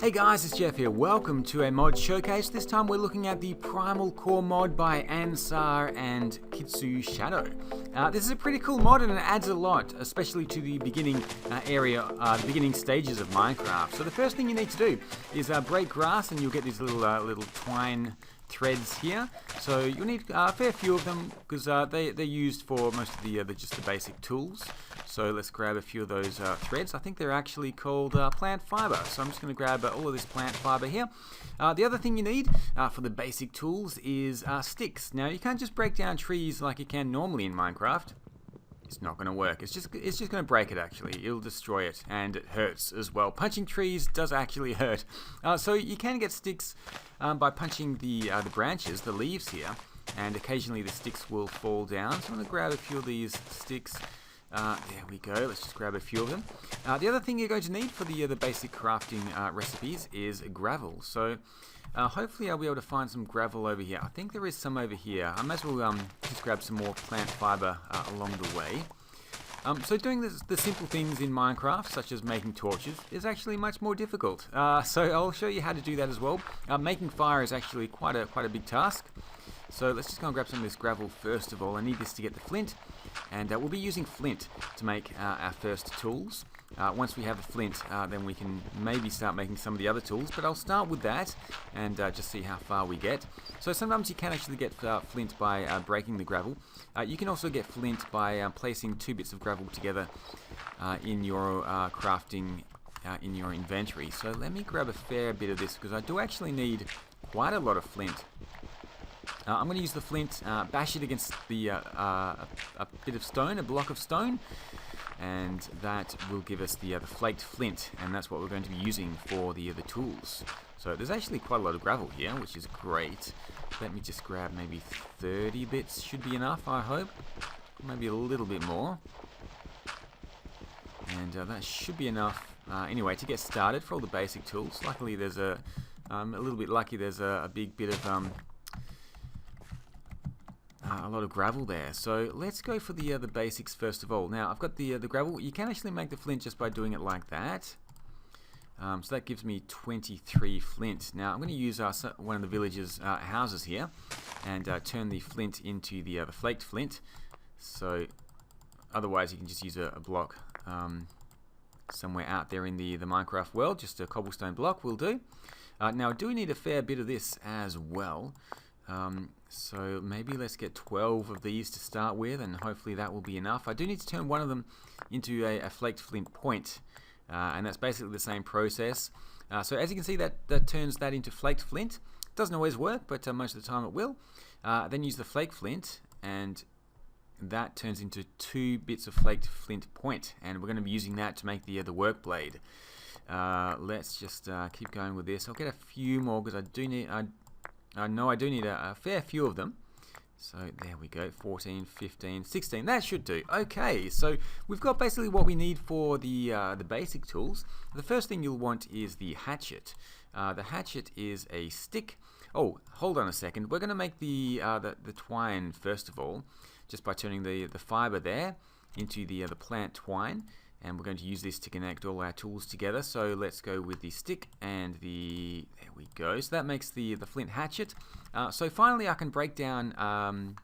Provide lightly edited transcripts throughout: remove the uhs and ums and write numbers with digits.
Hey guys, it's Jeff here. Welcome to a mod showcase. This time we're looking at the PrimalCore mod by Ansar and Kitsu Shadow. This is a pretty cool mod and it adds a lot, especially to the beginning the beginning stages of Minecraft. So the first thing you need to do is break grass, and you'll get these little twine threads here. So you'll need a fair few of them because they're used for most of the just the basic tools. So let's grab a few of those threads. I think they're actually called plant fiber. So I'm just going to grab all of this plant fiber here. The other thing you need for the basic tools is sticks. Now you can't just break down trees like you can normally in Minecraft. It's not going to work. It's just going to break it. Actually, it'll destroy it, and it hurts as well. Punching trees does actually hurt. So you can get sticks by punching the branches, the leaves here, and occasionally the sticks will fall down. So I'm going to grab a few of these sticks. There we go. Let's just grab a few of them. The other thing you're going to need for the basic crafting recipes is gravel. So hopefully I'll be able to find some gravel over here. I think there is some over here. I might as well just grab some more plant fiber along the way. So doing the simple things in Minecraft, such as making torches, is actually much more difficult. So I'll show you how to do that as well. Making fire is actually quite a big task. So let's just go and grab some of this gravel first of all. I need this to get the flint, and we'll be using flint to make our first tools. Once we have the flint, then we can maybe start making some of the other tools, but I'll start with that and just see how far we get. So sometimes you can actually get flint by breaking the gravel. You can also get flint by placing two bits of gravel together in your crafting in your inventory. So let me grab a fair bit of this because I do actually need quite a lot of flint. I'm going to use the flint, bash it against the a bit of stone, a block of stone, and that will give us the flaked flint, and that's what we're going to be using for the tools. So there's actually quite a lot of gravel here, which is great. Let me just grab maybe 30 bits, should be enough, I hope. Maybe a little bit more. And that should be enough anyway to get started for all the basic tools. Luckily there's a little bit lucky, there's a big bit of a lot of gravel there. So let's go for the basics first of all. Now I've got the gravel. You can actually make the flint just by doing it like that. So that gives me 23 flint. Now I'm going to use one of the villagers' houses here and turn the flint into the flaked flint. So otherwise you can just use a block somewhere out there in the Minecraft world. Just a cobblestone block will do. Now I do need a fair bit of this as well. So maybe let's get 12 of these to start with, and hopefully that will be enough. I do need to turn one of them into a flaked flint point, and that's basically the same process. So as you can see, that turns that into flaked flint. Doesn't always work, but most of the time it will. Then use the flake flint, and that turns into 2 bits of flaked flint point, and we're going to be using that to make the work blade. Let's just keep going with this. I'll get a few more because I do need a fair few of them. So there we go, 14, 15, 16, that should do. Okay, so we've got basically what we need for the basic tools. The first thing you'll want is the hatchet. The hatchet is a stick. Oh, hold on a second. We're going to make the twine first of all, just by turning the fiber there into the plant twine. And we're going to use this to connect all our tools together. So let's go with the stick and there we go. So that makes the flint hatchet. So finally I can break down,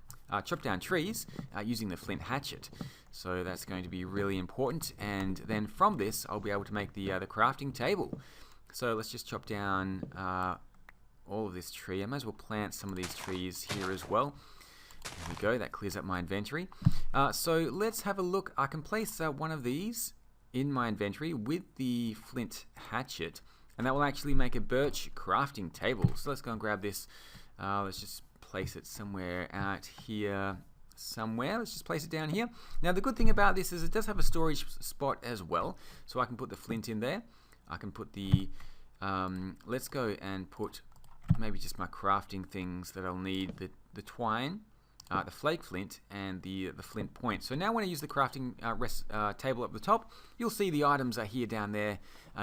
chop down trees using the flint hatchet. So that's going to be really important. And then from this I'll be able to make the crafting table. So let's just chop down all of this tree. I might as well plant some of these trees here as well. There we go, that clears up my inventory. So let's have a look. I can place one of these in my inventory with the flint hatchet, and that will actually make a birch crafting table. So let's go and grab this. Let's just place it somewhere out here somewhere. Let's just place it down here. Now the good thing about this is it does have a storage spot as well, so I can put the flint in there. I can put the let's go and put maybe just my crafting things that I'll need, the twine, the flake flint, and the flint point. So now when I use the crafting table up the top, you'll see the items are here down there,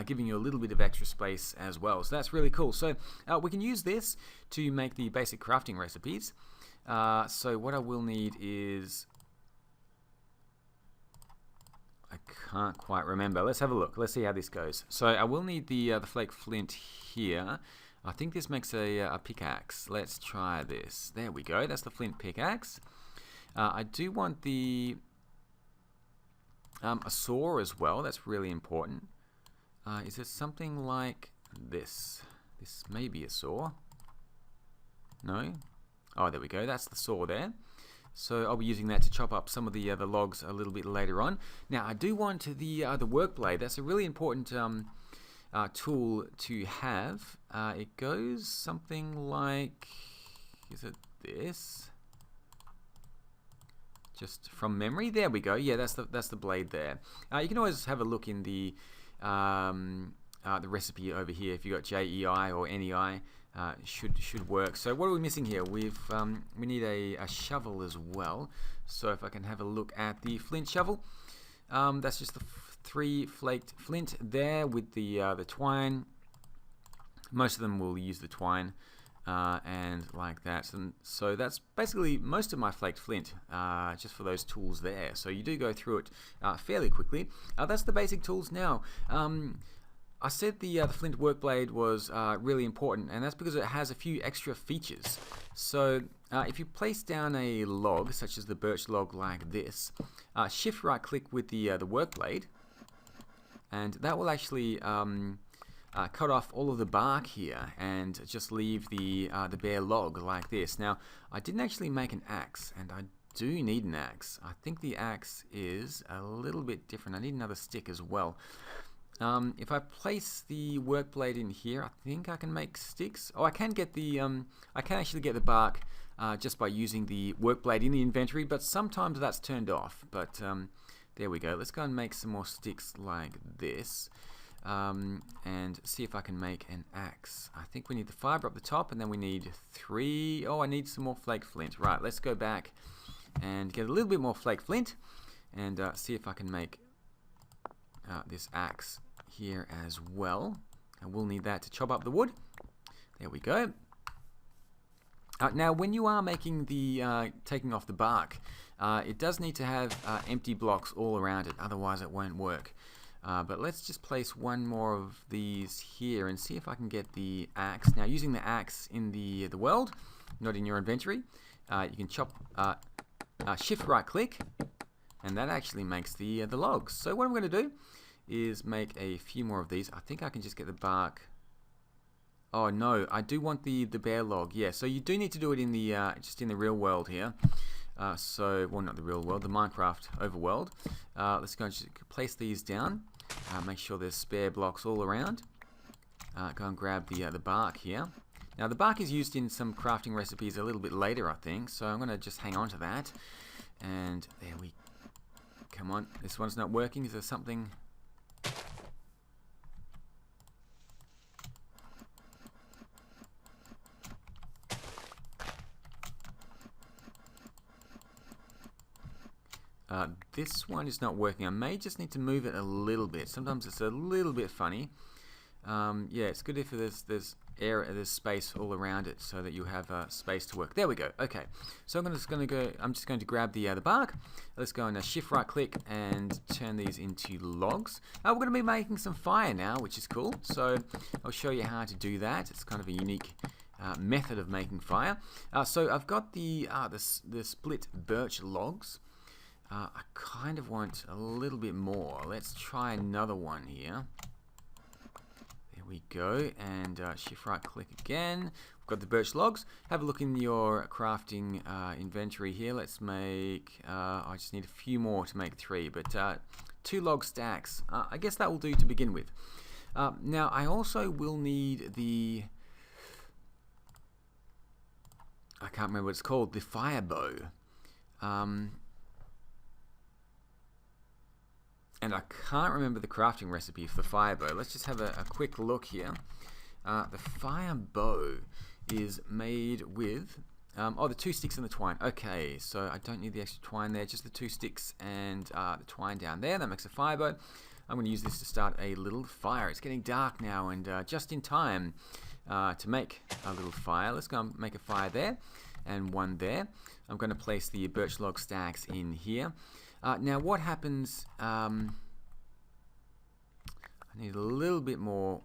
giving you a little bit of extra space as well. So that's really cool. So we can use this to make the basic crafting recipes. So what I will need is I can't quite remember. Let's have a look. Let's see how this goes. So I will need the flake flint here. I think this makes a pickaxe. Let's try this. There we go. That's the flint pickaxe. I do want the a saw as well. That's really important. Is it something like this? This may be a saw. No? Oh, there we go. That's the saw there. So I'll be using that to chop up some of the logs a little bit later on. Now I do want the work blade. That's a really important tool to have. It goes something like, is it this? Just from memory. There we go. Yeah, that's the blade there. You can always have a look in the recipe over here. If you got JEI or NEI, should work. So what are we missing here? We need a shovel as well. So if I can have a look at the flint shovel, that's just the 3 flaked flint there with the twine. Most of them will use the twine. And like that, and so that's basically most of my flaked flint, just for those tools there. So you do go through it fairly quickly. That's the basic tools now. I said the flint work blade was really important, and that's because it has a few extra features. So if you place down a log, such as the birch log like this, shift right click with the work blade, and that will actually cut off all of the bark here and just leave the bare log like this. Now, I didn't actually make an axe, and I do need an axe. I think the axe is a little bit different. I need another stick as well. If I place the work blade in here, I think I can make sticks. Oh, I can get the I can actually get the bark just by using the work blade in the inventory, but sometimes that's turned off. But there we go. Let's go and make some more sticks like this. And see if I can make an axe. I think we need the fiber up the top, and then we need 3. Oh, I need some more flake flint. Right, let's go back and get a little bit more flake flint and see if I can make this axe here as well. And we'll need that to chop up the wood. There we go. Now, when you are making the taking off the bark, it does need to have empty blocks all around it, otherwise it won't work. But let's just place one more of these here and see if I can get the axe. Now, using the axe in the world, not in your inventory, you can chop, shift right click, and that actually makes the logs. So what I'm going to do is make a few more of these. I think I can just get the bark. Oh no, I do want the bare log. Yeah, so you do need to do it in the just in the real world here. So, well, not the real world, the Minecraft overworld. Let's go and just place these down. Make sure there's spare blocks all around. Go and grab the bark here. Now, the bark is used in some crafting recipes a little bit later, I think. So I'm going to just hang on to that. And there we... Come on, this one's not working. Is there something... This one is not working. I may just need to move it a little bit. Sometimes it's a little bit funny. Yeah, it's good if there's space all around it so that you have space to work. There we go. Okay, so I'm just going to grab the bark. Let's go and shift right click and turn these into logs. We're going to be making some fire now, which is cool. So I'll show you how to do that. It's kind of a unique method of making fire. So I've got the split birch logs. I kind of want a little bit more. Let's try another one here. There we go, and shift right click again. We've got the birch logs. Have a look in your crafting inventory here. Let's make, I just need a few more to make 3, but 2 log stacks. I guess that will do to begin with. Now, I also will need the, I can't remember what it's called, the fire bow. And I can't remember the crafting recipe for the fire bow. Let's just have a quick look here. The fire bow is made with, the 2 sticks and the twine. Okay, so I don't need the extra twine there, just the 2 sticks and the twine down there. That makes a fire bow. I'm going to use this to start a little fire. It's getting dark now, and just in time to make a little fire. Let's go and make a fire there and one there. I'm going to place the birch log stacks in here. Now what happens, I need a little bit more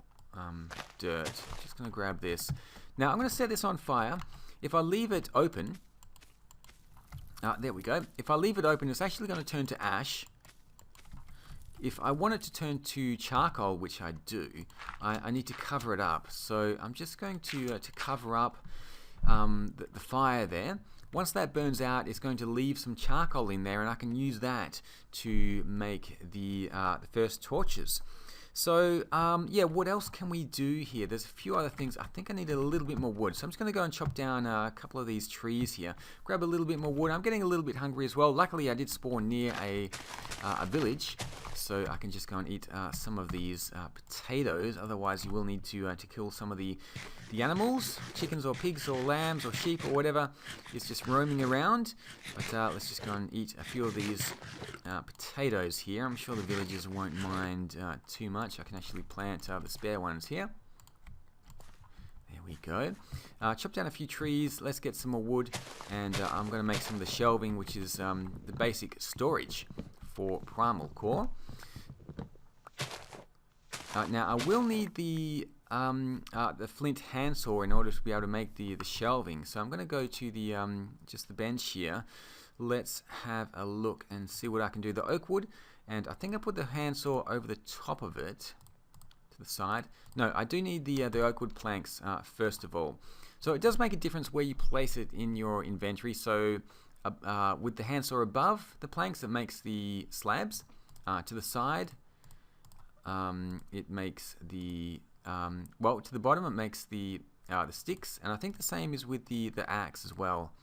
dirt. Just going to grab this. Now I'm going to set this on fire. If I leave it open, there we go. If I leave it open, it's actually going to turn to ash. If I want it to turn to charcoal, which I do, I need to cover it up. So I'm just going to cover up the fire there. Once that burns out, it's going to leave some charcoal in there, and I can use that to make the first torches. So, yeah, what else can we do here? There's a few other things. I think I need a little bit more wood. So I'm just going to go and chop down a couple of these trees here. Grab a little bit more wood. I'm getting a little bit hungry as well. Luckily, I did spawn near a village, so I can just go and eat some of these potatoes. Otherwise, you will need to kill some of the animals, chickens or pigs or lambs or sheep or whatever. It's just roaming around. But let's just go and eat a few of these potatoes here. I'm sure the villagers won't mind too much. I can actually plant the spare ones here. There we go. Chop down a few trees. Let's get some more wood, and I'm going to make some of the shelving, which is the basic storage for PrimalCore. Now I will need the flint handsaw in order to be able to make the shelving. So I'm going to go to the just the bench here. Let's have a look and see what I can do. The oak wood, and I think I put the handsaw over the top of it to the side. No, I do need the oak wood planks first of all. So it does make a difference where you place it in your inventory. So with the handsaw above the planks, it makes the slabs. To the side, it makes the well, to the bottom it makes the sticks, and I think the same is with the axe as well.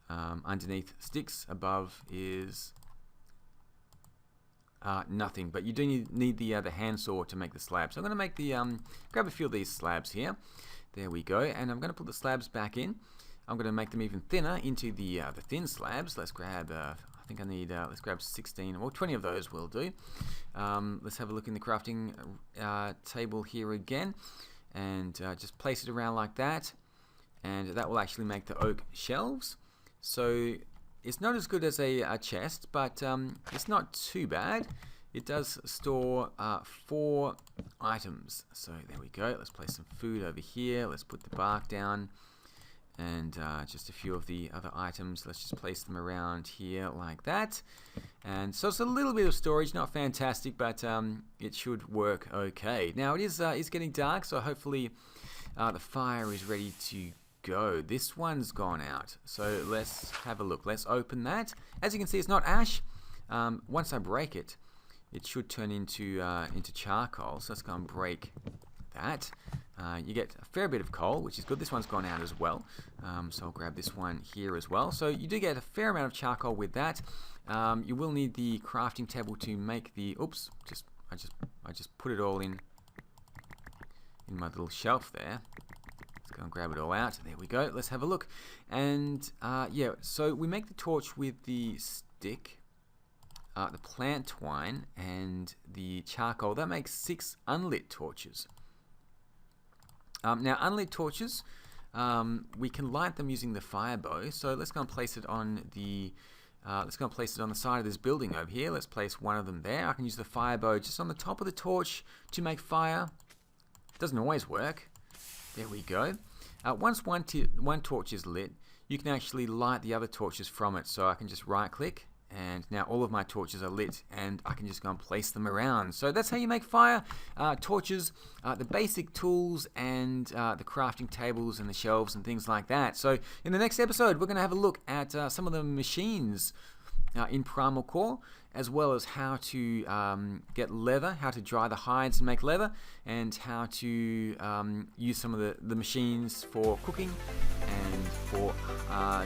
Underneath sticks, above is nothing, but you do need the handsaw to make the slab. So I'm going to make the grab a few of these slabs here. There we go, and I'm going to put the slabs back in. I'm going to make them even thinner into the thin slabs. Let's grab I think I need let's grab 16 or 20 of those will do. Let's have a look in the crafting table here again, and just place it around like that, and that will actually make the oak shelves. So it's not as good as a chest, but it's not too bad. It does store 4 items. So there we go. Let's place some food over here. Let's put the bark down, and just a few of the other items. Let's just place them around here like that. And so it's a little bit of storage, not fantastic, but it should work okay. Now it is getting dark, so hopefully the fire is ready to go. This one's gone out, so let's have a look. Let's open that. As you can see, it's not ash. Once I break it, it should turn into charcoal. So let's go and break that. You get a fair bit of coal, which is good. This one's gone out as well, so I'll grab this one here as well. So you do get a fair amount of charcoal with that. You will need the crafting table to make the. Oops, I just put it all in my little shelf there. Let's go and grab it all out. There we go. Let's have a look. And yeah, so we make the torch with the stick, the plant twine, and the charcoal. That makes 6 unlit torches. Now, unlit torches, we can light them using the fire bow. So let's go and place it on the side of this building over here. Let's place one of them there. I can use the fire bow just on the top of the torch to make fire. Doesn't always work. There we go. Once one torch is lit, you can actually light the other torches from it. So I can just right click, and now all of my torches are lit, and I can just go and place them around. So that's how you make fire. Torches, the basic tools, and the crafting tables and the shelves and things like that. So in the next episode, we're going to have a look at some of the machines in PrimalCore, as well as how to get leather, how to dry the hides and make leather, and how to use some of the machines for cooking and for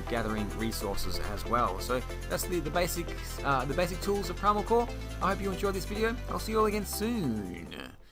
gathering resources as well. So that's the basic tools of PrimalCore. I hope you enjoyed this video. I'll see you all again soon.